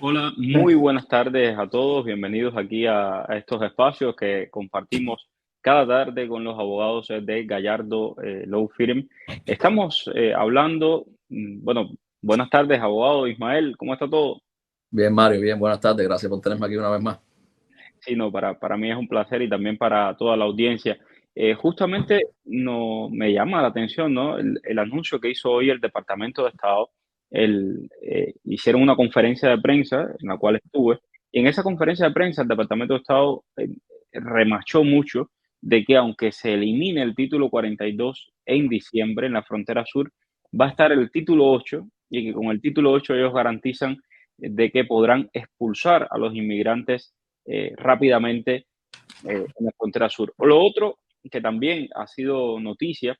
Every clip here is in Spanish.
Hola, muy buenas tardes a todos. Bienvenidos aquí a estos espacios que compartimos cada tarde con los abogados de Gallardo Law Firm. Estamos hablando, bueno, buenas tardes, abogado Ismael, ¿cómo está todo? Bien, Mario, bien, buenas tardes. Gracias por tenerme aquí una vez más. Sí, no, para mí es un placer y también para toda la audiencia. Justamente no, me llama la atención, ¿no? El anuncio que hizo hoy el Departamento de Estado. Hicieron una conferencia de prensa en la cual estuve. Y en esa conferencia de prensa el Departamento de Estado remachó mucho de que aunque se elimine el título 42 en diciembre en la frontera sur, va a estar el título 8 y que con el título 8 ellos garantizan de que podrán expulsar a los inmigrantes rápidamente en la frontera sur. O lo otro, que también ha sido noticia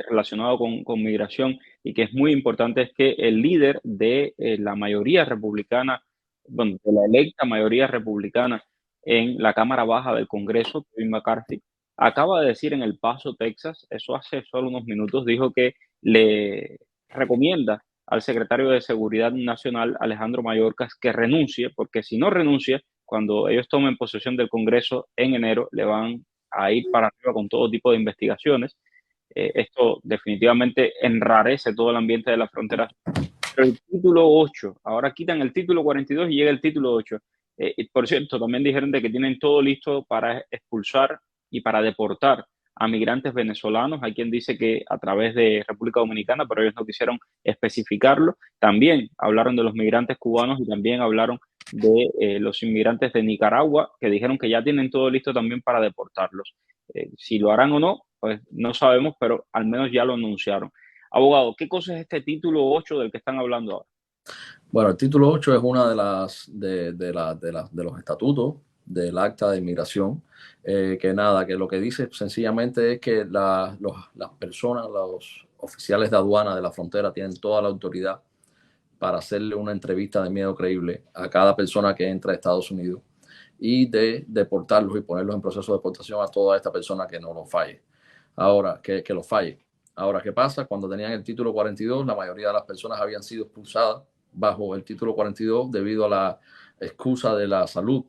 relacionado con migración y que es muy importante, es que el líder de la mayoría republicana, bueno, de la electa mayoría republicana en la Cámara Baja del Congreso, Kevin McCarthy, acaba de decir en El Paso, Texas, eso hace solo unos minutos, dijo que le recomienda al secretario de Seguridad Nacional, Alejandro Mayorkas, que renuncie, porque si no renuncia, cuando ellos tomen posesión del Congreso en enero, le van a ir para arriba con todo tipo de investigaciones. Esto definitivamente enrarece todo el ambiente de la frontera. Pero el título 8, ahora quitan el título 42 y llega el título 8. Y por cierto, también dijeron de que tienen todo listo para expulsar y para deportar a migrantes venezolanos. Hay quien dice que a través de República Dominicana, pero ellos no quisieron especificarlo. También hablaron de los migrantes cubanos y también hablaron de los inmigrantes de Nicaragua, que dijeron que ya tienen todo listo también para deportarlos. Si lo harán o no, pues no sabemos, pero al menos ya lo anunciaron. Abogado, ¿qué cosa es este título 8 del que están hablando ahora? Bueno, el título 8 es una de los estatutos del Acta de Inmigración, que nada, que lo que dice sencillamente es que las personas, los oficiales de aduana de la frontera tienen toda la autoridad para hacerle una entrevista de miedo creíble a cada persona que entra a Estados Unidos y de deportarlos y ponerlos en proceso de deportación a toda esta persona que no lo falle. Ahora, que lo falle. Ahora, ¿qué pasa? Cuando tenían el título 42, la mayoría de las personas habían sido expulsadas bajo el título 42 debido a la excusa de la salud.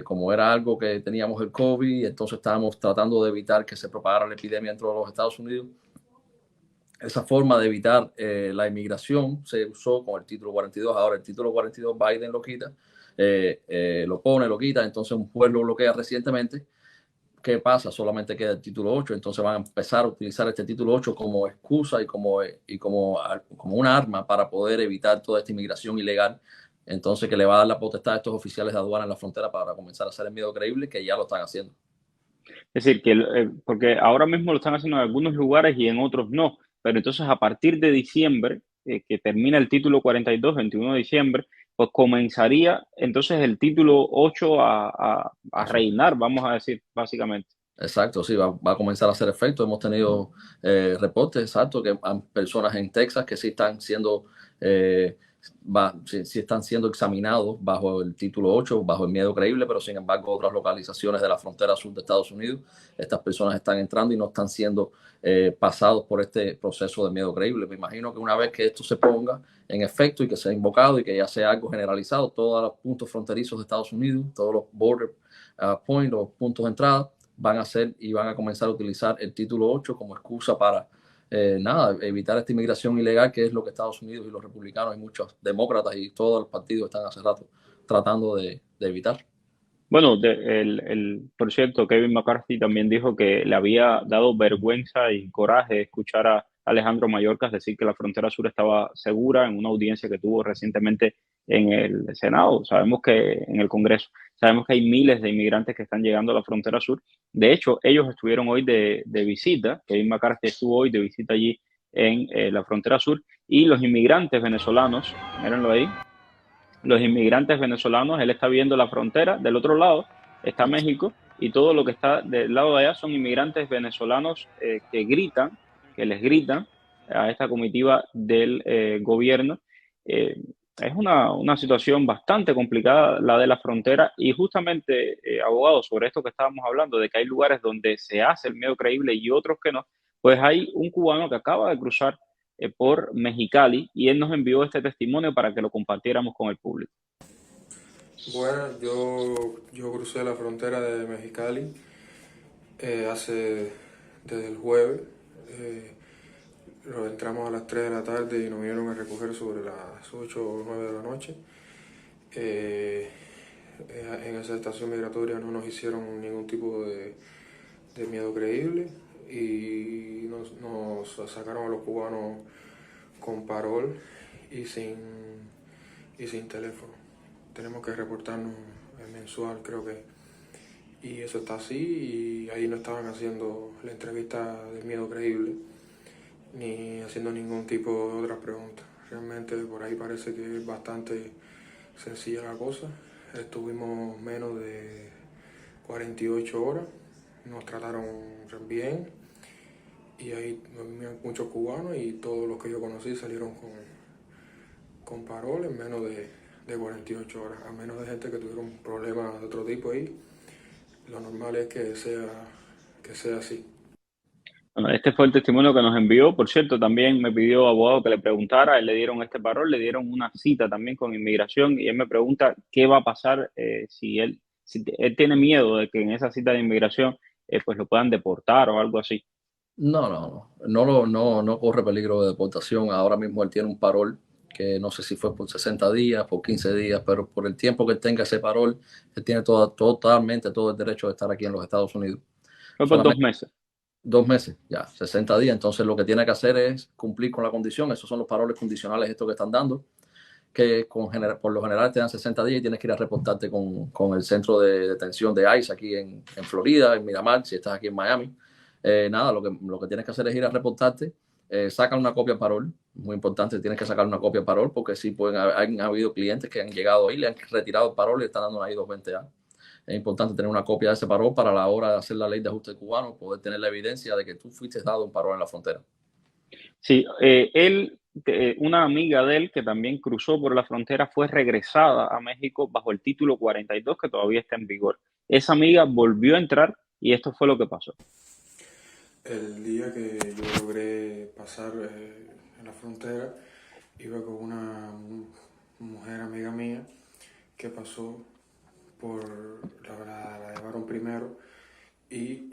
Como era algo que teníamos el COVID, entonces estábamos tratando de evitar que se propagara la epidemia dentro de los Estados Unidos. Esa forma de evitar la inmigración se usó con el título 42. Ahora el título 42 Biden lo quita, lo pone, lo quita, entonces un juez lo bloquea recientemente. ¿Qué pasa? Solamente queda el título 8, entonces van a empezar a utilizar este título 8 como excusa como una arma para poder evitar toda esta inmigración ilegal. Entonces que le va a dar la potestad a estos oficiales de aduana en la frontera para comenzar a hacer el miedo creíble, que ya lo están haciendo. Es decir, que porque ahora mismo lo están haciendo en algunos lugares y en otros no, pero entonces a partir de diciembre, que termina el título 42, 21 de diciembre, pues comenzaría entonces el título 8 a Eso. reinar, vamos a decir, básicamente. Exacto, sí, va a comenzar a hacer efecto. Hemos tenido reportes, exacto, que hay personas en Texas que sí están siendo, sí están siendo examinados bajo el título 8, bajo el miedo creíble, pero sin embargo otras localizaciones de la frontera sur de Estados Unidos, estas personas están entrando y no están siendo pasados por este proceso de miedo creíble. Me imagino que una vez que esto se ponga en efecto y que sea invocado y que ya sea algo generalizado, todos los puntos fronterizos de Estados Unidos, todos los border points, los puntos de entrada, van a hacer y van a comenzar a utilizar el título 8 como excusa para evitar esta inmigración ilegal, que es lo que Estados Unidos y los republicanos y muchos demócratas y todos los partidos están hace rato tratando de evitar. Bueno, por cierto, Kevin McCarthy también dijo que le había dado vergüenza y coraje escuchar a Alejandro Mayorkas decir que la frontera sur estaba segura en una audiencia que tuvo recientemente en el Senado. Sabemos que en el Congreso, sabemos que hay miles de inmigrantes que están llegando a la frontera sur. De hecho, ellos estuvieron hoy de visita, Kevin McCarthy estuvo hoy de visita allí en la frontera sur y los inmigrantes venezolanos, mírenlo ahí, los inmigrantes venezolanos, él está viendo la frontera, del otro lado está México y todo lo que está del lado de allá son inmigrantes venezolanos que gritan, que les gritan a esta comitiva del gobierno. Eh, es una situación bastante complicada la de la frontera y justamente, abogado, sobre esto que estábamos hablando, de que hay lugares donde se hace el miedo creíble y otros que no, pues hay un cubano que acaba de cruzar por Mexicali y él nos envió este testimonio para que lo compartiéramos con el público. Bueno, yo crucé la frontera de Mexicali desde el jueves. Entramos a las 3 de la tarde y nos vinieron a recoger sobre las 8 o 9 de la noche. En esa estación migratoria no nos hicieron ningún tipo de miedo creíble y nos sacaron a los cubanos con parol y sin teléfono. Tenemos que reportarnos mensual, creo que. Y eso está así, y ahí no estaban haciendo la entrevista de miedo creíble, ni haciendo ningún tipo de otras preguntas. Realmente por ahí parece que es bastante sencilla la cosa. Estuvimos menos de 48 horas, nos trataron bien, y ahí muchos cubanos y todos los que yo conocí salieron con parol en menos de 48 horas, a menos de gente que tuvieron problemas de otro tipo ahí. Lo normal es que sea así. Bueno, este fue el testimonio que nos envió. Por cierto, también me pidió abogado que le preguntara, él le dieron este parol, le dieron una cita también con inmigración y él me pregunta qué va a pasar si él tiene miedo de que en esa cita de inmigración pues lo puedan deportar o algo así. No corre peligro de deportación. Ahora mismo él tiene un parol que no sé si fue por 60 días, por 15 días, pero por el tiempo que él tenga ese parol, él tiene totalmente todo el derecho de estar aquí en los Estados Unidos. Fue por 2 meses. 2 meses, ya, 60 días. Entonces lo que tiene que hacer es cumplir con la condición. Esos son los paroles condicionales estos que están dando, que por lo general te dan 60 días y tienes que ir a reportarte con el centro de detención de ICE aquí en Florida, en Miramar, si estás aquí en Miami. Nada, lo que tienes que hacer es ir a reportarte, sacan una copia parol, muy importante, tienes que sacar una copia parol porque sí han habido clientes que han llegado ahí, le han retirado el parol y le están dando ahí 220A. Es importante tener una copia de ese parol para la hora de hacer la ley de ajuste cubano, poder tener la evidencia de que tú fuiste dado un parol en la frontera. Sí, una amiga de él que también cruzó por la frontera fue regresada a México bajo el título 42 que todavía está en vigor. Esa amiga volvió a entrar y esto fue lo que pasó. El día que yo logré pasar en la frontera, iba con una mujer amiga mía que pasó la llevaron primero y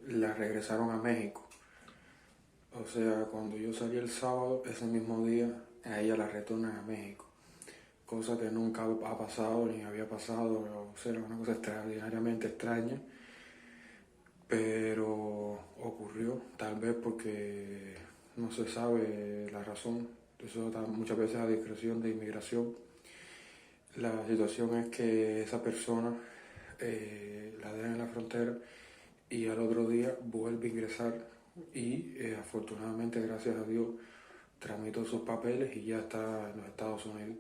la regresaron a México. O sea, cuando yo salí el sábado, ese mismo día, a ella la retornan a México. Cosa que nunca ha pasado ni había pasado, o sea, era una cosa extraordinariamente extraña. Pero ocurrió, tal vez porque no se sabe la razón. Eso está muchas veces a discreción de inmigración. La situación es que esa persona la dejan en la frontera y al otro día vuelve a ingresar y afortunadamente, gracias a Dios, tramitó sus papeles y ya está en los Estados Unidos.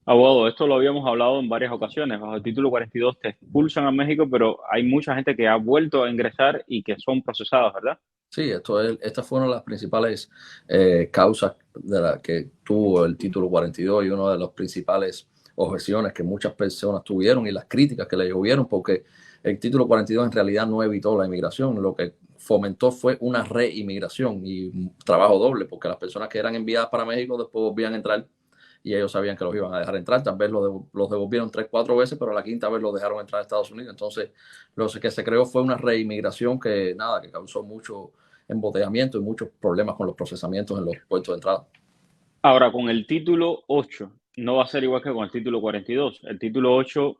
Abogado, esto lo habíamos hablado en varias ocasiones. Bajo el título 42 te expulsan a México, pero hay mucha gente que ha vuelto a ingresar y que son procesados, ¿verdad? Sí, estas fueron las principales causas de la que tuvo el título 42 y una de las principales objeciones que muchas personas tuvieron y las críticas que le llovieron, porque el título 42 en realidad no evitó la inmigración, lo que fomentó fue una reinmigración y un trabajo doble, porque las personas que eran enviadas para México después volvían a entrar y ellos sabían que los iban a dejar entrar. Tal vez los devolvieron 3, 4 veces, pero la quinta vez los dejaron entrar a Estados Unidos. Entonces, lo que se creó fue una reinmigración que causó mucho embotellamiento y muchos problemas con los procesamientos en los puertos de entrada. Ahora, con el título 8 no va a ser igual que con el título 42. El título 8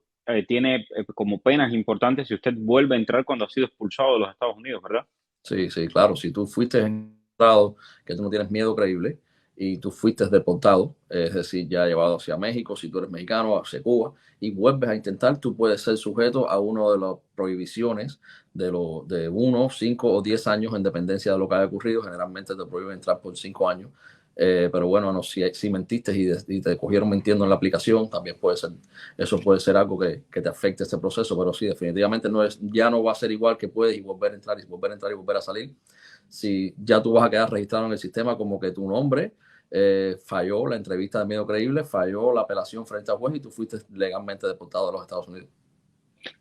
tiene como penas importantes si usted vuelve a entrar cuando ha sido expulsado de los Estados Unidos, ¿verdad? Sí, claro. Si tú fuiste entrado, que tú no tienes miedo creíble y tú fuiste deportado, es decir, ya llevado hacia México, si tú eres mexicano, hacia Cuba, y vuelves a intentar, tú puedes ser sujeto a una de las prohibiciones de 1, 5 o 10 años en dependencia de lo que haya ocurrido. Generalmente te prohíben entrar por 5 años. Pero bueno, si mentiste y te cogieron mintiendo en la aplicación, también eso puede ser algo que te afecte este proceso, pero sí, definitivamente ya no va a ser igual que puedes y volver a entrar y volver a entrar y volver a salir. Si ya tú vas a quedar registrado en el sistema como que tu nombre falló la entrevista de miedo creíble, falló la apelación frente al juez y tú fuiste legalmente deportado de los Estados Unidos.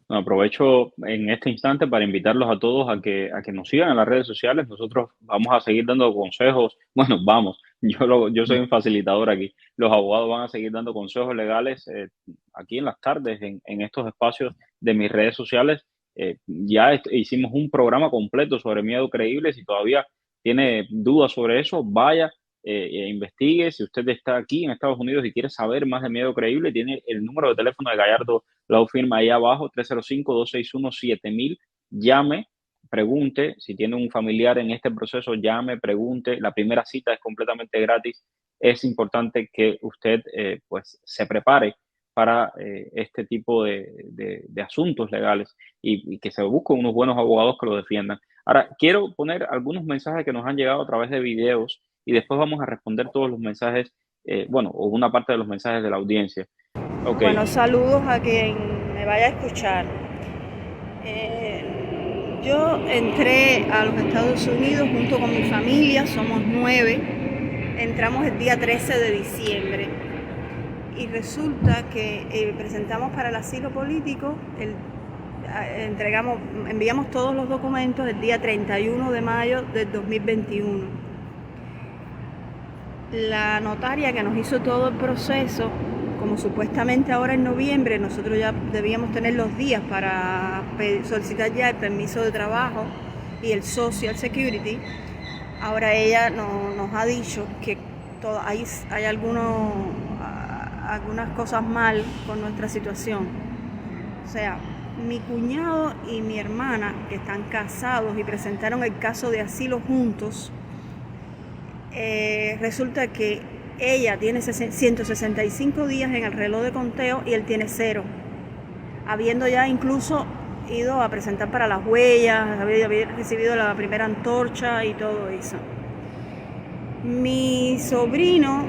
Bueno, aprovecho en este instante para invitarlos a todos a que nos sigan en las redes sociales. Nosotros vamos a seguir dando consejos. Bueno, vamos, yo soy un facilitador aquí. Los abogados van a seguir dando consejos legales aquí en las tardes, en estos espacios de mis redes sociales. Ya hicimos un programa completo sobre miedo creíble. Si todavía tiene dudas sobre eso, vaya investigue. Si usted está aquí en Estados Unidos y quiere saber más de miedo creíble, tiene el número de teléfono de Gallardo Law Firm ahí abajo, 305-261-7000. Llame, pregunte. Si tiene un familiar en este proceso, llame, pregunte. La primera cita es completamente gratis. Es importante que usted pues se prepare para este tipo de asuntos legales y que se busquen unos buenos abogados que lo defiendan. Ahora, quiero poner algunos mensajes que nos han llegado a través de videos y después vamos a responder todos los mensajes, bueno, o una parte de los mensajes de la audiencia. Ok. Bueno, saludos a quien me vaya a escuchar. Yo entré a los Estados Unidos junto con mi familia, somos 9, entramos el día 13 de diciembre y resulta que presentamos para el asilo político, enviamos todos los documentos el día 31 de mayo del 2021. La notaria que nos hizo todo el proceso, como supuestamente ahora en noviembre nosotros ya debíamos tener los días para solicitar ya el permiso de trabajo y el Social Security, ahora ella nos ha dicho que hay algunas cosas mal con nuestra situación. O sea, mi cuñado y mi hermana, que están casados y presentaron el caso de asilo juntos, resulta que ella tiene 165 días en el reloj de conteo y él tiene 0, habiendo ya incluso ido a presentar para las huellas, había recibido la primera antorcha y todo eso. Mi sobrino,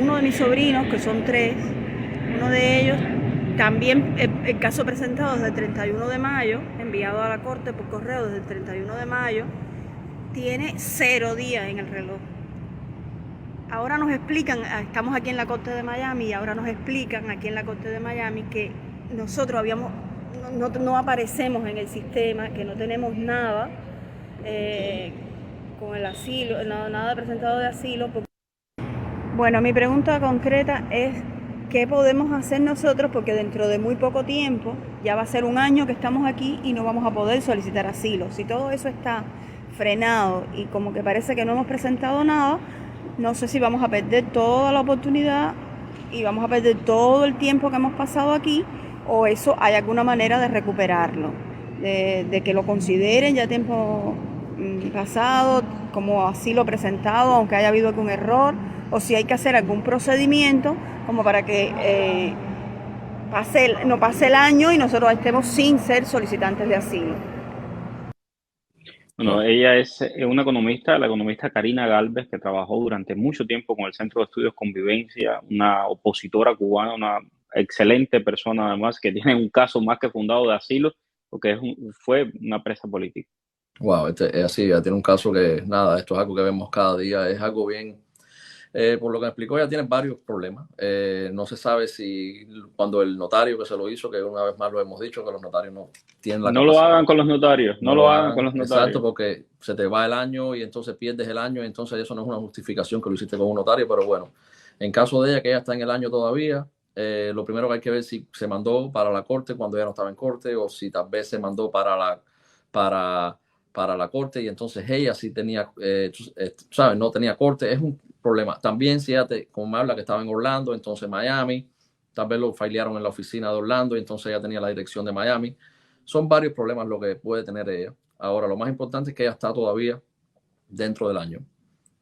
uno de mis sobrinos, que son 3, uno de ellos, también el caso presentado desde el 31 de mayo, enviado a la corte por correo desde el 31 de mayo, tiene 0 días en el reloj. Ahora nos explican, estamos aquí en la Corte de Miami, y ahora nos explican aquí en la Corte de Miami que nosotros no aparecemos en el sistema, que no tenemos nada con el asilo, nada presentado de asilo. Bueno, mi pregunta concreta es, ¿qué podemos hacer nosotros? Porque dentro de muy poco tiempo, ya va a ser 1 año que estamos aquí y no vamos a poder solicitar asilo. Si todo eso está frenado y como que parece que no hemos presentado nada, no sé si vamos a perder toda la oportunidad y vamos a perder todo el tiempo que hemos pasado aquí, o eso hay alguna manera de recuperarlo, de que lo consideren ya tiempo pasado como asilo presentado, aunque haya habido algún error, o si hay que hacer algún procedimiento como para que no pase el año y nosotros estemos sin ser solicitantes de asilo. Bueno, ella es una economista, la economista Karina Galvez, que trabajó durante mucho tiempo con el Centro de Estudios Convivencia, una opositora cubana, una excelente persona además, que tiene un caso más que fundado de asilo, porque fue una presa política. Wow, es así, ya tiene un caso que nada, esto es algo que vemos cada día, es algo bien. Por lo que me explicó, ella tiene varios problemas. No se sabe si cuando el notario que se lo hizo, que una vez más lo hemos dicho, que los notarios no tienen la capacidad. No lo hagan con los notarios, no lo hagan con los notarios. Exacto, porque se te va el año y entonces pierdes el año y entonces eso no es una justificación que lo hiciste con un notario, pero bueno, en caso de ella, que ella está en el año todavía, lo primero que hay que ver si se mandó para la corte cuando ella no estaba en corte o si tal vez se mandó para la corte y entonces ella sí tenía, ¿sabes? No tenía corte, es un problema. También si ella, como me habla que estaba en Orlando, entonces Miami, tal vez lo filearon en la oficina de Orlando y entonces ella tenía la dirección de Miami. Son varios problemas lo que puede tener ella. Ahora, lo más importante es que ella está todavía dentro del año.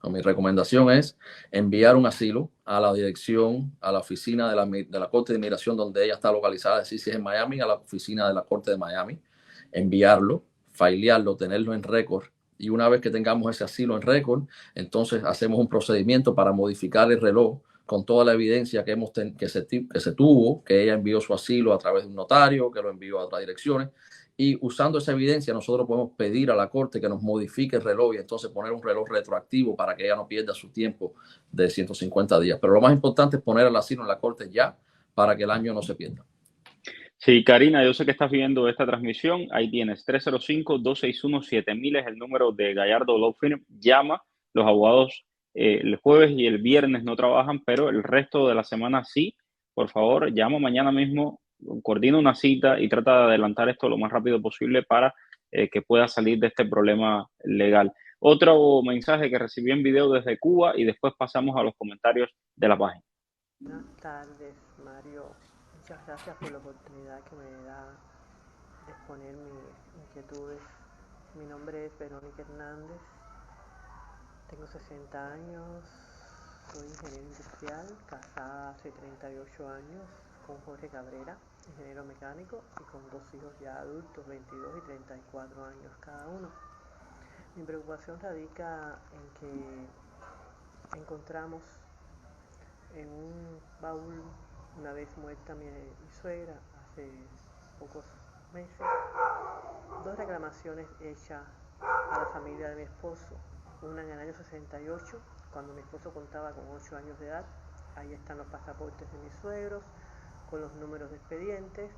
Mi recomendación es enviar un asilo a la dirección, a la oficina de la Corte de Inmigración donde ella está localizada, es decir, si es en Miami, a la oficina de la Corte de Miami, enviarlo, filearlo, tenerlo en récord. Y una vez que tengamos ese asilo en récord, entonces hacemos un procedimiento para modificar el reloj con toda la evidencia que se tuvo, que ella envió su asilo a través de un notario, que lo envió a otras direcciones. Y usando esa evidencia, nosotros podemos pedir a la corte que nos modifique el reloj y entonces poner un reloj retroactivo para que ella no pierda su tiempo de 150 días. Pero lo más importante es poner el asilo en la corte ya para que el año no se pierda. Sí, Karina, yo sé que estás viendo esta transmisión. Ahí tienes 305-261-7000 es el número de Gallardo Law Firm. Llama. Los abogados el jueves y el viernes no trabajan, pero el resto de la semana sí. Por favor, llama mañana mismo, coordina una cita y trata de adelantar esto lo más rápido posible para que pueda salir de este problema legal. Otro mensaje que recibí en video desde Cuba y después pasamos a los comentarios de la página. Buenas tardes, Mario. Muchas gracias por la oportunidad que me da de exponer mis inquietudes. Mi nombre es Verónica Hernández, tengo 60 años, soy ingeniero industrial, casada hace 38 años con Jorge Cabrera, ingeniero mecánico, y con 2 hijos ya adultos, 22 y 34 años cada uno. Mi preocupación radica en que encontramos en un baúl, una vez muerta mi suegra hace pocos meses, 2 reclamaciones hechas a la familia de mi esposo. Una en el año 68, cuando mi esposo contaba con 8 años de edad. Ahí están los pasaportes de mis suegros con los números de expedientes,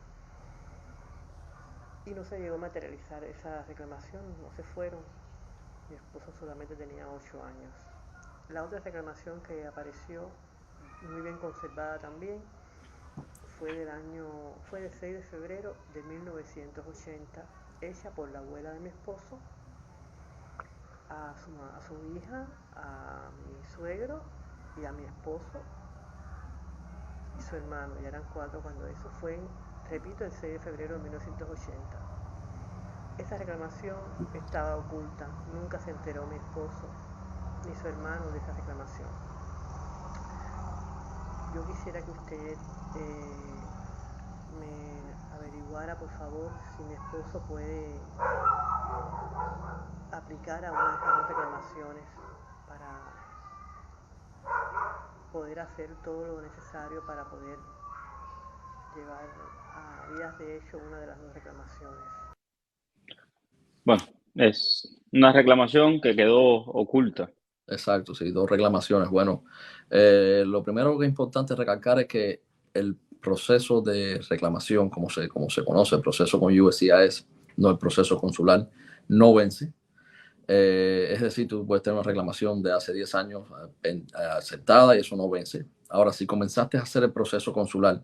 y no se llegó a materializar esa reclamación, no se fueron. Mi esposo solamente tenía 8 años. La otra reclamación que apareció, muy bien conservada también, fue del 6 de febrero de 1980, hecha por la abuela de mi esposo a su hija, a mi suegro y a mi esposo y su hermano. Ya eran 4 cuando eso fue, repito, el 6 de febrero de 1980. Esa reclamación estaba oculta, nunca se enteró mi esposo ni su hermano de esa reclamación. Yo quisiera que usted me averiguara, por favor, si mi esposo puede aplicar a una de estas reclamaciones para poder hacer todo lo necesario para poder llevar a vías de hecho una de las 2 reclamaciones. Bueno, es una reclamación que quedó oculta. Exacto, sí, 2 reclamaciones. Bueno, lo primero que es importante recalcar es que el proceso de reclamación, como se conoce, el proceso con USCIS, no el proceso consular, no vence. Es decir, tú puedes tener una reclamación de hace 10 años aceptada y eso no vence. Ahora, si comenzaste a hacer el proceso consular,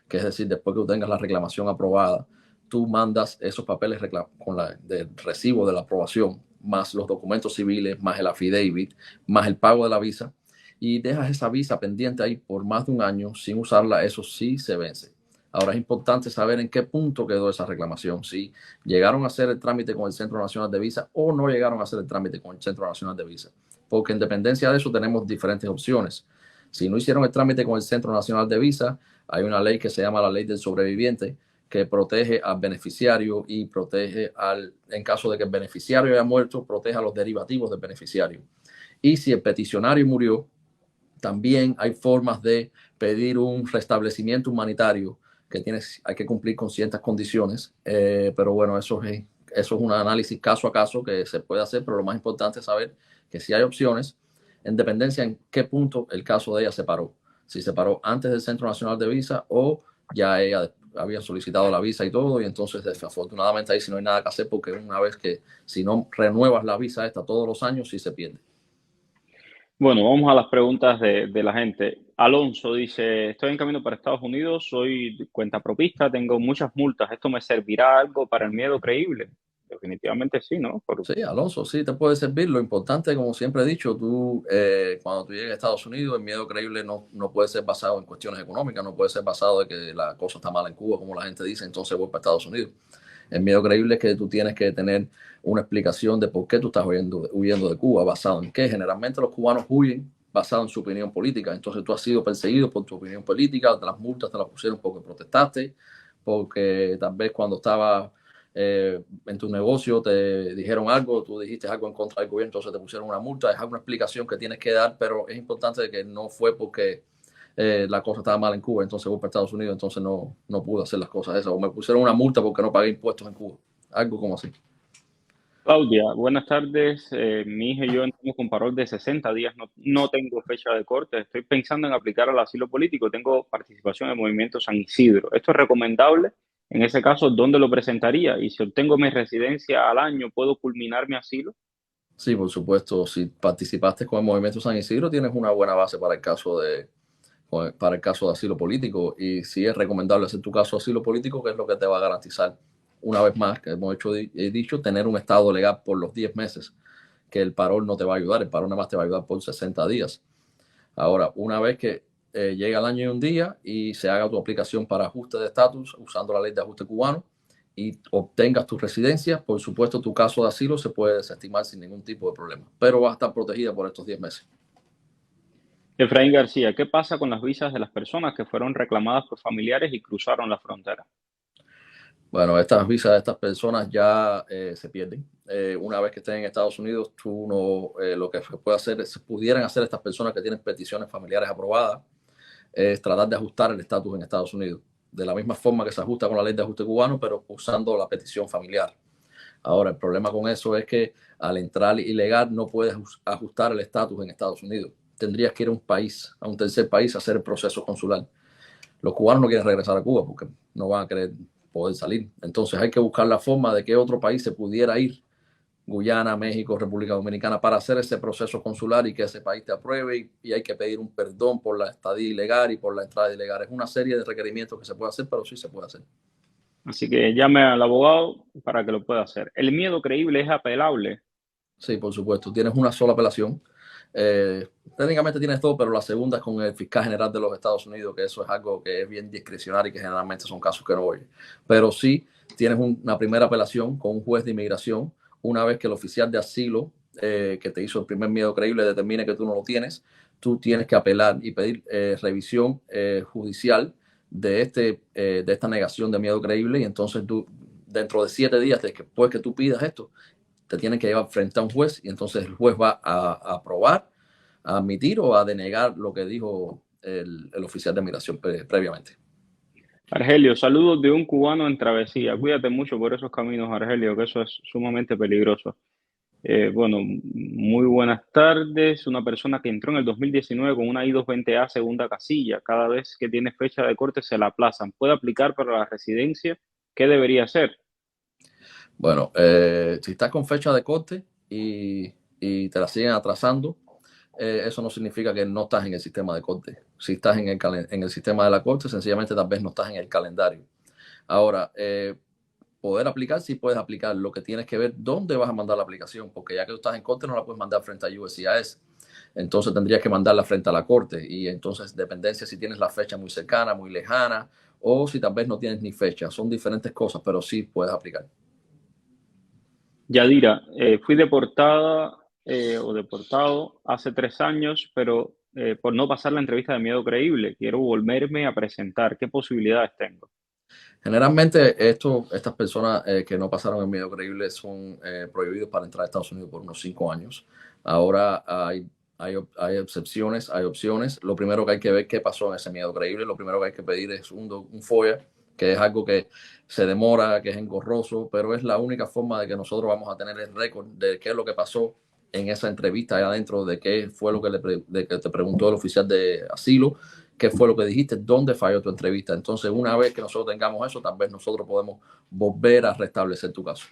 que es decir, después que tú tengas la reclamación aprobada, tú mandas esos papeles del recibo de la aprobación, más los documentos civiles, más el affidavit, más el pago de la visa, y dejas esa visa pendiente ahí por más de un año sin usarla, eso sí se vence. Ahora es importante saber en qué punto quedó esa reclamación, si llegaron a hacer el trámite con el Centro Nacional de Visa o no llegaron a hacer el trámite con el Centro Nacional de Visa, porque en dependencia de eso tenemos diferentes opciones. Si no hicieron el trámite con el Centro Nacional de Visa, hay una ley que se llama la ley del sobreviviente, que protege al beneficiario y protege en caso de que el beneficiario haya muerto, protege a los derivativos del beneficiario. Y si el peticionario murió, también hay formas de pedir un restablecimiento humanitario que hay que cumplir con ciertas condiciones, pero bueno, eso es un análisis caso a caso que se puede hacer, pero lo más importante es saber que si hay opciones, en dependencia en qué punto el caso de ella se paró. Si se paró antes del Centro Nacional de Visa o ya ella había solicitado la visa y todo, y entonces desafortunadamente ahí sí no hay nada que hacer, porque una vez que si no renuevas la visa esta todos los años, sí se pierde. Bueno, vamos a las preguntas de la gente. Alonso dice, estoy en camino para Estados Unidos, soy cuentapropista, tengo muchas multas, ¿esto me servirá algo para el miedo creíble? Definitivamente sí, ¿no? Sí, Alonso, sí te puede servir. Lo importante, como siempre he dicho, cuando tú llegues a Estados Unidos, el miedo creíble no puede ser basado en cuestiones económicas, no puede ser basado en que la cosa está mal en Cuba, como la gente dice, entonces voy para Estados Unidos. El miedo creíble es que tú tienes que tener una explicación de por qué tú estás huyendo de Cuba, basado en qué. Generalmente los cubanos huyen basado en su opinión política. Entonces tú has sido perseguido por tu opinión política, las multas te las pusieron porque protestaste, porque tal vez cuando estabas en tu negocio te dijeron algo, tú dijiste algo en contra del gobierno, entonces te pusieron una multa. Es alguna explicación que tienes que dar, pero es importante que no fue porque la cosa estaba mal en Cuba, entonces voy para Estados Unidos, entonces no pude hacer las cosas esas, o me pusieron una multa porque no pagué impuestos en Cuba, algo como así. Claudia, buenas tardes. Mi hija y yo entramos con parol de 60 días. No tengo fecha de corte. Estoy pensando en aplicar al asilo político. Tengo participación en el movimiento San Isidro. ¿Esto es recomendable? En ese caso, ¿dónde lo presentaría? Y si obtengo mi residencia al año, ¿puedo culminar mi asilo? Sí, por supuesto. Si participaste con el Movimiento San Isidro, tienes una buena base para el caso de asilo político. Y sí es recomendable hacer tu caso de asilo político, que es lo que te va a garantizar, una vez más, que he dicho, tener un estado legal por los 10 meses, que el parol no te va a ayudar. El parol nada más te va a ayudar por 60 días. Ahora, una vez que llega el año y un día y se haga tu aplicación para ajuste de estatus usando la ley de ajuste cubano y obtengas tu residencia, por supuesto tu caso de asilo se puede desestimar sin ningún tipo de problema, pero vas a estar protegida por estos 10 meses. Efraín García, ¿qué pasa con las visas de las personas que fueron reclamadas por familiares y cruzaron la frontera? Bueno, estas visas de estas personas ya se pierden. Una vez que estén en Estados Unidos, tú no, lo que se puede hacer, pudieran hacer estas personas que tienen peticiones familiares aprobadas, es tratar de ajustar el estatus en Estados Unidos, de la misma forma que se ajusta con la ley de ajuste cubano, pero usando la petición familiar. Ahora, el problema con eso es que al entrar ilegal no puedes ajustar el estatus en Estados Unidos. Tendrías que ir a un país, a un tercer país, a hacer el proceso consular. Los cubanos no quieren regresar a Cuba porque no van a querer poder salir. Entonces hay que buscar la forma de que otro país se pudiera ir, Guyana, México, República Dominicana, para hacer ese proceso consular y que ese país te apruebe, y hay que pedir un perdón por la estadía ilegal y por la entrada ilegal. Es una serie de requerimientos que se puede hacer, pero sí se puede hacer. Así que llame al abogado para que lo pueda hacer. ¿El miedo creíble es apelable? Sí, por supuesto. Tienes una sola apelación. Técnicamente tienes dos, pero la segunda es con el fiscal general de los Estados Unidos, que eso es algo que es bien discrecional y que generalmente son casos que no oye. Pero sí tienes una primera apelación con un juez de inmigración. Una vez que el oficial de asilo que te hizo el primer miedo creíble determine que tú no lo tienes, tú tienes que apelar y pedir revisión judicial de esta negación de miedo creíble, y entonces tú, dentro de 7 días después que tú pidas esto, te tienen que llevar frente a un juez, y entonces el juez va a aprobar, a admitir o a denegar lo que dijo el oficial de migración previamente. Argelio, saludos de un cubano en travesía. Cuídate mucho por esos caminos, Argelio, que eso es sumamente peligroso. Bueno, muy buenas tardes. Una persona que entró en el 2019 con una I-220A segunda casilla. Cada vez que tiene fecha de corte se la aplazan. ¿Puede aplicar para la residencia? ¿Qué debería hacer? Bueno, si estás con fecha de corte y te la siguen atrasando, eso no significa que no estás en el sistema de corte. Si estás en el sistema de la corte, sencillamente tal vez no estás en el calendario. Ahora, poder aplicar, sí puedes aplicar. Lo que tienes que ver dónde vas a mandar la aplicación, porque ya que tú estás en corte no la puedes mandar frente a USCIS. Entonces tendrías que mandarla frente a la corte, y entonces dependencia si tienes la fecha muy cercana, muy lejana, o si tal vez no tienes ni fecha. Son diferentes cosas, pero sí puedes aplicar. Yadira, fui deportada o deportado hace 3 años, pero por no pasar la entrevista de miedo creíble, quiero volverme a presentar. ¿Qué posibilidades tengo? Generalmente estas personas que no pasaron el miedo creíble son prohibidos para entrar a Estados Unidos por unos 5 años. Ahora hay excepciones, hay opciones. Lo primero que hay que ver qué pasó en ese miedo creíble. Lo primero que hay que pedir es un FOIA, que es algo que se demora, que es engorroso, pero es la única forma de que nosotros vamos a tener el récord de qué es lo que pasó en esa entrevista allá adentro, de qué fue lo que te preguntó el oficial de asilo, qué fue lo que dijiste, dónde falló tu entrevista. Entonces, una vez que nosotros tengamos eso, tal vez nosotros podemos volver a restablecer tu caso.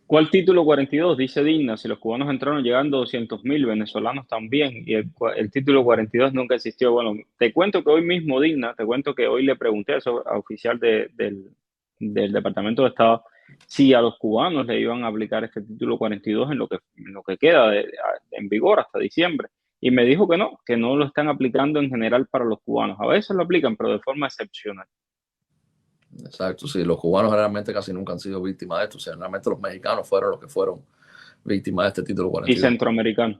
¿Cuál título 42? Dice Digna, si los cubanos entraron llegando 200.000, venezolanos también, y el título 42 nunca existió. Bueno, te cuento que hoy mismo, Digna, te cuento que hoy le pregunté a oficial del Departamento de Estado si a los cubanos le iban a aplicar este título 42 en lo que queda en vigor hasta diciembre. Y me dijo que no lo están aplicando en general para los cubanos. A veces lo aplican, pero de forma excepcional. Exacto, sí, los cubanos realmente casi nunca han sido víctimas de esto. O sea, realmente los mexicanos fueron los que fueron víctimas de este título 42. Y centroamericano.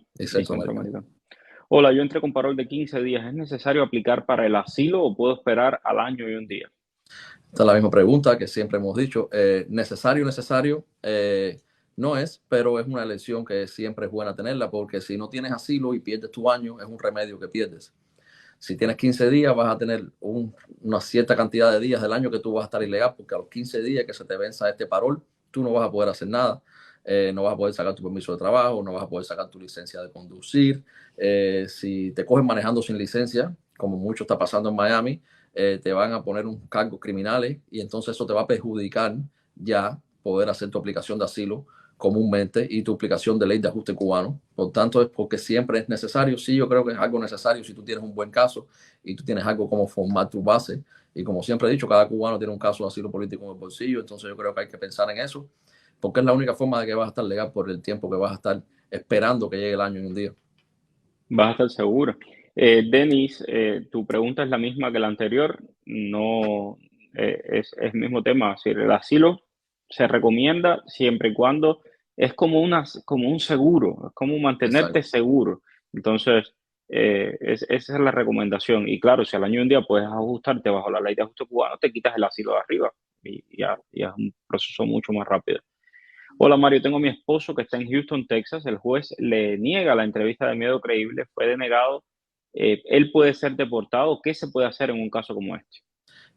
Hola, yo entré con parol de 15 días. ¿Es necesario aplicar para el asilo o puedo esperar al año y un día? Esta es la misma pregunta que siempre hemos dicho. Necesario no es, pero es una elección que siempre es buena tenerla, porque si no tienes asilo y pierdes tu año, es un remedio que pierdes. Si tienes 15 días, vas a tener una cierta cantidad de días del año que tú vas a estar ilegal, porque a los 15 días que se te venza este parol, tú no vas a poder hacer nada. No vas a poder sacar tu permiso de trabajo, no vas a poder sacar tu licencia de conducir. Si te cogen manejando sin licencia, como mucho está pasando en Miami, te van a poner un cargos criminales y entonces eso te va a perjudicar ya poder hacer tu aplicación de asilo comúnmente y tu aplicación de ley de ajuste cubano. Por tanto, es porque siempre es necesario. Sí, yo creo que es algo necesario si tú tienes un buen caso y tú tienes algo como formar tu base. Y como siempre he dicho, cada cubano tiene un caso de asilo político en el bolsillo. Entonces yo creo que hay que pensar en eso, porque es la única forma de que vas a estar legal por el tiempo que vas a estar esperando que llegue el año en un día. Vas a estar seguro. Denis, tu pregunta es la misma que la anterior. No, es el mismo tema. Es decir, el asilo se recomienda siempre y cuando es como como un seguro, es como mantenerte Exacto. seguro. Entonces, esa es la recomendación. Y claro, si al año y un día puedes ajustarte bajo la ley de ajuste cubano, te quitas el asilo de arriba y ya es un proceso mucho más rápido. Hola Mario, tengo a mi esposo que está en Houston, Texas. El juez le niega la entrevista de miedo creíble, fue denegado. Él puede ser deportado. ¿Qué se puede hacer en un caso como este?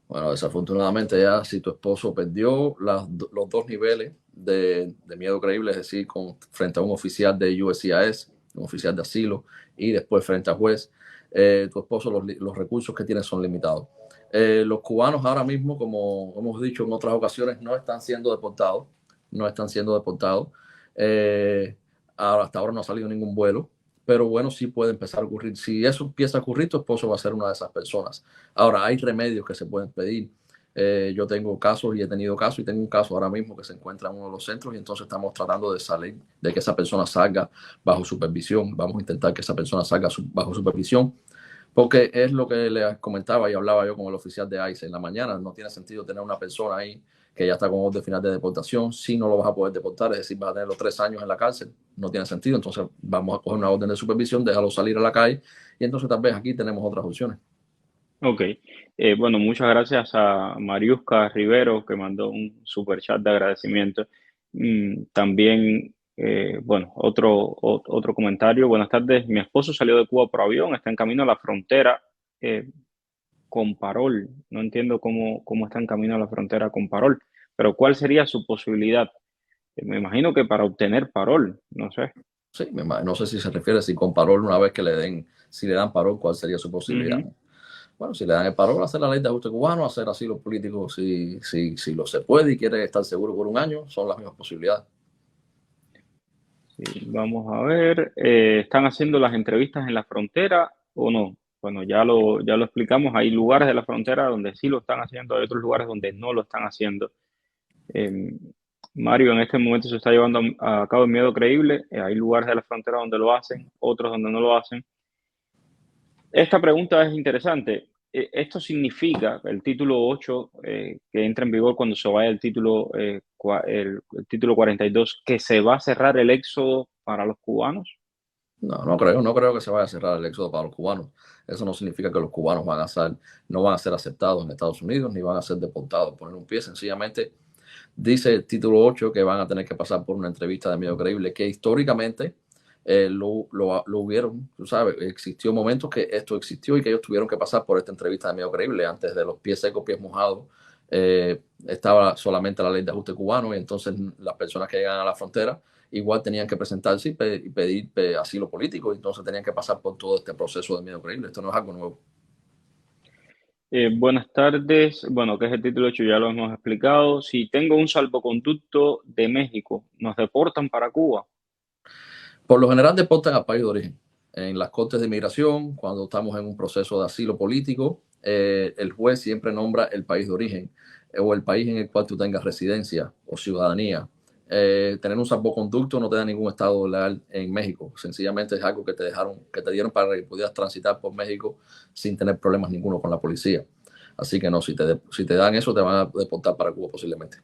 Bueno, desafortunadamente ya si tu esposo perdió los dos niveles de miedo creíble, es decir, frente a un oficial de USCIS, un oficial de asilo, y después frente a juez, tu esposo los recursos que tiene son limitados. Los cubanos ahora mismo, como hemos dicho en otras ocasiones, no están siendo deportados, no están siendo deportados. Hasta ahora no ha salido ningún vuelo, pero bueno, sí puede empezar a ocurrir. Si eso empieza a ocurrir, tu esposo va a ser una de esas personas. Ahora, hay remedios que se pueden pedir. Yo tengo casos y he tenido casos y tengo un caso ahora mismo que se encuentra en uno de los centros y entonces estamos tratando de salir, de que esa persona salga bajo supervisión. Vamos a intentar que esa persona salga bajo supervisión, porque es lo que les comentaba y hablaba yo con el oficial de ICE en la mañana. No tiene sentido tener una persona ahí que ya está con orden final de deportación si no lo vas a poder deportar, es decir, vas a tener los 3 años en la cárcel. No tiene sentido. Entonces vamos a coger una orden de supervisión, déjalo salir a la calle y entonces tal vez aquí tenemos otras opciones. Ok. Bueno, muchas gracias a Mariusca Rivero que mandó un super chat de agradecimiento. También, bueno, otro comentario. Buenas tardes. Mi esposo salió de Cuba por avión, está en camino a la frontera con parol. No entiendo cómo está en camino a la frontera con parol, pero ¿cuál sería su posibilidad? Me imagino que para obtener parol, no sé. Sí, no sé si se refiere si con parol una vez que si le dan parol, ¿cuál sería su posibilidad? Ujú. Bueno, si le dan el parol, hacer la ley de ajuste cubano, hacer asilo político si lo se puede y quiere estar seguro por un año, son las mismas posibilidades. Sí, vamos a ver, ¿están haciendo las entrevistas en la frontera o no? Bueno, ya lo explicamos, hay lugares de la frontera donde sí lo están haciendo, hay otros lugares donde no lo están haciendo. Eh, Mario, en este momento se está llevando a cabo el miedo creíble, hay lugares de la frontera donde lo hacen, otros donde no lo hacen. Esta pregunta es interesante. ¿Esto significa el título 8 que entra en vigor cuando se vaya el título 42, que se va a cerrar el éxodo para los cubanos? No creo que se vaya a cerrar el éxodo para los cubanos. Eso no significa que los cubanos no van a ser aceptados en Estados Unidos ni van a ser deportados. Poner un pie, sencillamente dice el título 8 que van a tener que pasar por una entrevista de miedo creíble, que históricamente lo hubieron, tú sabes, existió momentos que esto existió y que ellos tuvieron que pasar por esta entrevista de miedo creíble. Antes de los pies secos, pies mojados, estaba solamente la ley de ajuste cubano y entonces las personas que llegan a la frontera igual tenían que presentarse y pedir asilo político, y entonces tenían que pasar por todo este proceso de miedo creíble. Esto no es algo nuevo. Buenas tardes. Bueno, ¿qué es el título 8? Ya lo hemos explicado. Si tengo un salvoconducto de México, ¿nos deportan para Cuba? Por lo general deportan al país de origen. En las cortes de inmigración, cuando estamos en un proceso de asilo político, el juez siempre nombra el país de origen o el país en el cual tú tengas residencia o ciudadanía. Tener un salvoconducto no te da ningún estado legal en México. Sencillamente es algo que te dieron para que pudieras transitar por México sin tener problemas ninguno con la policía. Así que no, si te dan eso, te van a deportar para Cuba posiblemente.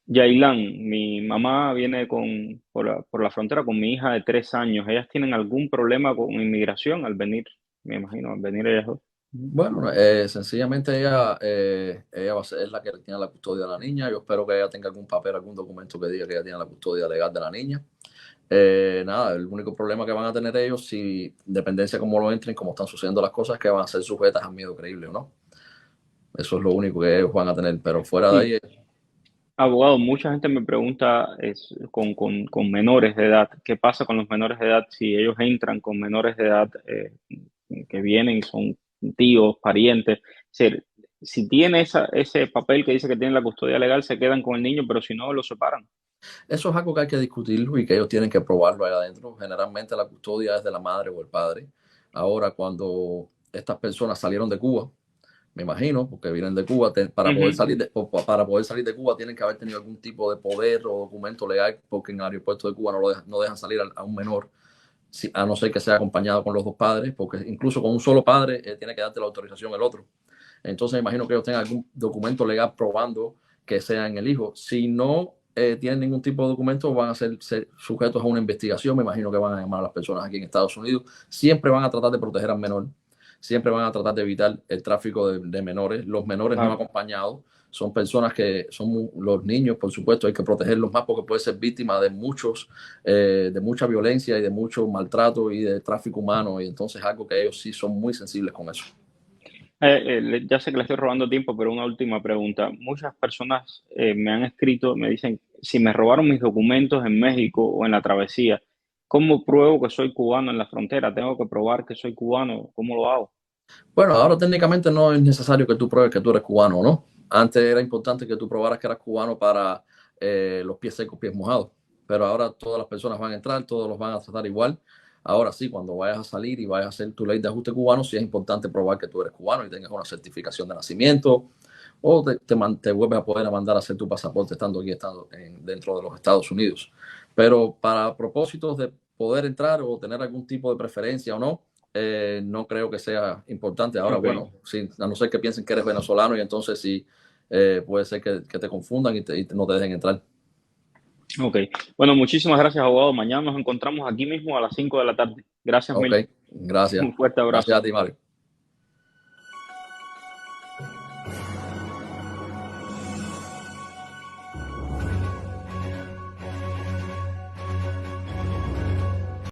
Yailán, mi mamá viene por la frontera con mi hija de 3 años. ¿Ellas tienen algún problema con inmigración al venir? Me imagino, al venir ellas dos. Bueno, sencillamente ella es la que tiene la custodia de la niña. Yo espero que ella tenga algún papel, algún documento que diga que ella tiene la custodia legal de la niña. Nada, el único problema que van a tener ellos, si dependencia como lo entren, como están sucediendo las cosas, que van a ser sujetas a miedo creíble o no. Eso es lo único que ellos van a tener, pero fuera de Y ahí, abogado, mucha gente me pregunta con menores de edad, ¿qué pasa con los menores de edad si ellos entran con menores de edad que vienen y son tíos, parientes. Es decir, si tiene ese papel que dice que tiene la custodia legal, se quedan con el niño, pero si no, lo separan. Eso es algo que hay que discutirlo y que ellos tienen que probarlo ahí adentro. Generalmente la custodia es de la madre o el padre. Ahora, cuando estas personas salieron de Cuba, me imagino, porque vienen de Cuba, para poder salir de Cuba tienen que haber tenido algún tipo de poder o documento legal, porque en el aeropuerto de Cuba no dejan salir a un menor, a no ser que sea acompañado con los dos padres, porque incluso con un solo padre tiene que darte la autorización el otro. Entonces me imagino que ellos tengan algún documento legal probando que sean el hijo. Si no tienen ningún tipo de documento, van a ser sujetos a una investigación. Me imagino que van a llamar a las personas aquí en Estados Unidos. Siempre van a tratar de proteger al menor. Siempre van a tratar de evitar el tráfico de menores. Los menores no acompañados son personas que son los niños, por supuesto, hay que protegerlos más porque puede ser víctima de mucha violencia y de mucho maltrato y de tráfico humano. Y entonces algo que ellos sí son muy sensibles con eso. Ya sé que le estoy robando tiempo, pero una última pregunta. Muchas personas me han escrito, me dicen, si me robaron mis documentos en México o en la travesía, ¿cómo pruebo que soy cubano en la frontera? ¿Tengo que probar que soy cubano? ¿Cómo lo hago? Bueno, ahora técnicamente no es necesario que tú pruebes que tú eres cubano, ¿no? Antes era importante que tú probaras que eras cubano para los pies secos, pies mojados. Pero ahora todas las personas van a entrar, todos los van a tratar igual. Ahora sí, cuando vayas a salir y vayas a hacer tu ley de ajuste cubano, sí es importante probar que tú eres cubano y tengas una certificación de nacimiento o te vuelves a poder mandar a hacer tu pasaporte estando aquí, dentro de los Estados Unidos. Pero para propósitos de poder entrar o tener algún tipo de preferencia o no, no creo que sea importante. Ahora, bueno, sí, a no ser que piensen que eres venezolano y entonces sí puede ser que te confundan y no te dejen entrar. Ok. Bueno, muchísimas gracias, abogado. Mañana nos encontramos aquí mismo a las 5 de la tarde. Gracias, Ok, mil. gracias. Un fuerte abrazo. Gracias a ti, Mario.